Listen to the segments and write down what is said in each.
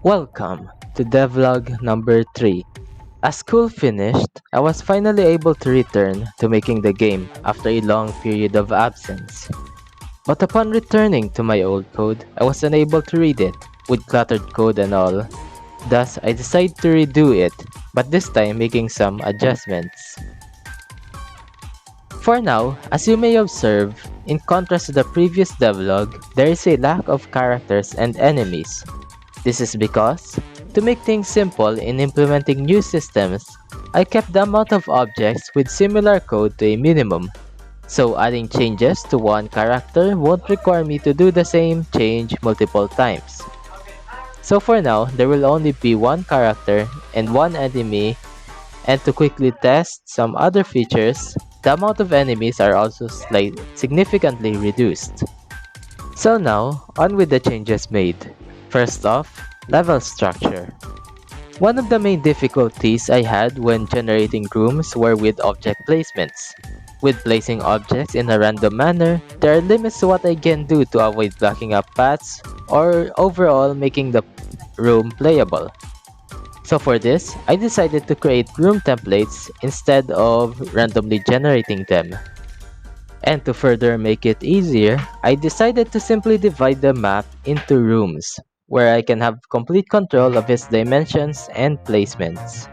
Welcome to devlog number 3. As school finished, I was finally able to return to making the game after a long period of absence. But upon returning to my old code, I was unable to read it, with cluttered code and all. Thus, I decided to redo it, but this time making some adjustments. For now, as you may observe, in contrast to the previous devlog, there is a lack of characters and enemies. This is because, to make things simple in implementing new systems, I kept the amount of objects with similar code to a minimum. So adding changes to one character won't require me to do the same change multiple times. So for now, there will only be one character and one enemy, and to quickly test some other features, the amount of enemies are also significantly reduced. So now, on with the changes made. First off, level structure. One of the main difficulties I had when generating rooms were with object placements. With placing objects in a random manner, there are limits to what I can do to avoid blocking up paths or overall making the room playable. So for this, I decided to create room templates instead of randomly generating them. And to further make it easier, I decided to simply divide the map into rooms, where I can have complete control of its dimensions and placements.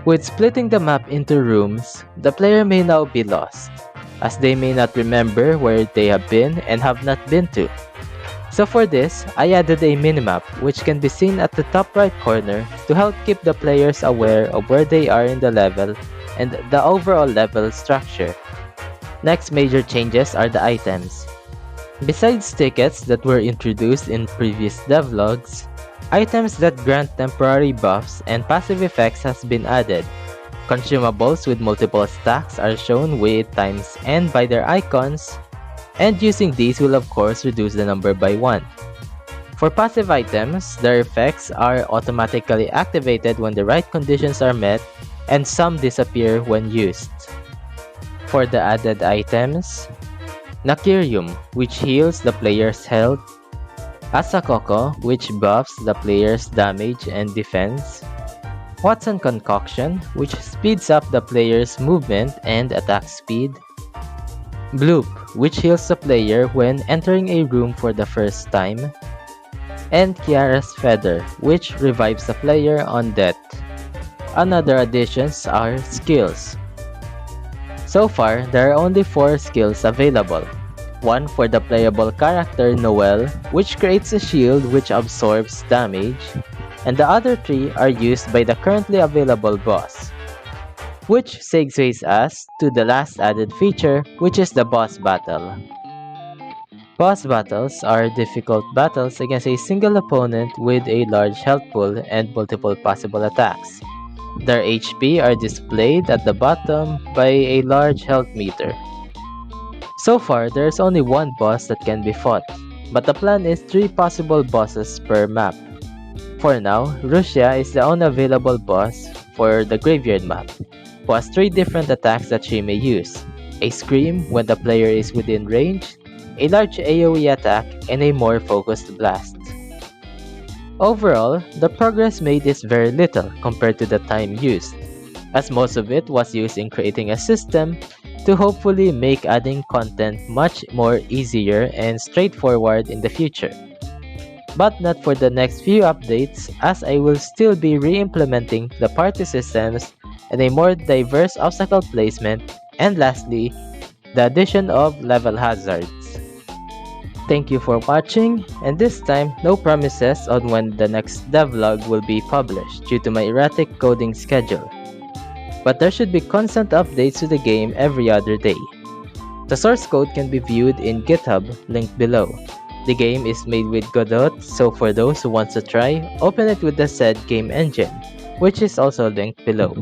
With splitting the map into rooms, the player may now be lost, as they may not remember where they have been and have not been to. So for this, I added a minimap which can be seen at the top right corner to help keep the players aware of where they are in the level and the overall level structure. Next major changes are the items. Besides tickets that were introduced in previous devlogs, items that grant temporary buffs and passive effects has been added. Consumables with multiple stacks are shown with times n by their icons, and using these will of course reduce the number by 1. For passive items, their effects are automatically activated when the right conditions are met, and some disappear when used. For the added items, Nakirium, which heals the player's health, Asakoko, which buffs the player's damage and defense, Watson Concoction, which speeds up the player's movement and attack speed, Bloop, which heals the player when entering a room for the first time, and Kiara's Feather, which revives the player on death. Another additions are skills. So far, there are only 4 skills available. One for the playable character Noel, which creates a shield which absorbs damage, and the other 3 are used by the currently available boss. Which segues us to the last added feature, which is the boss battle. Boss battles are difficult battles against a single opponent with a large health pool and multiple possible attacks. Their HP are displayed at the bottom by a large health meter. So far, there is only one boss that can be fought, but the plan is 3 possible bosses per map. For now, Rushia is the only available boss for the graveyard map, who has 3 different attacks that she may use: a scream when the player is within range, a large AoE attack, and a more focused blast. Overall, the progress made is very little compared to the time used, as most of it was used in creating a system to hopefully make adding content much more easier and straightforward in the future. But not for the next few updates, as I will still be re-implementing the party systems and a more diverse obstacle placement, and lastly, the addition of level hazards. Thank you for watching, and this time no promises on when the next devlog will be published due to my erratic coding schedule. But there should be constant updates to the game every other day. The source code can be viewed in GitHub, linked below. The game is made with Godot, so for those who want to try, open it with the said game engine, which is also linked below.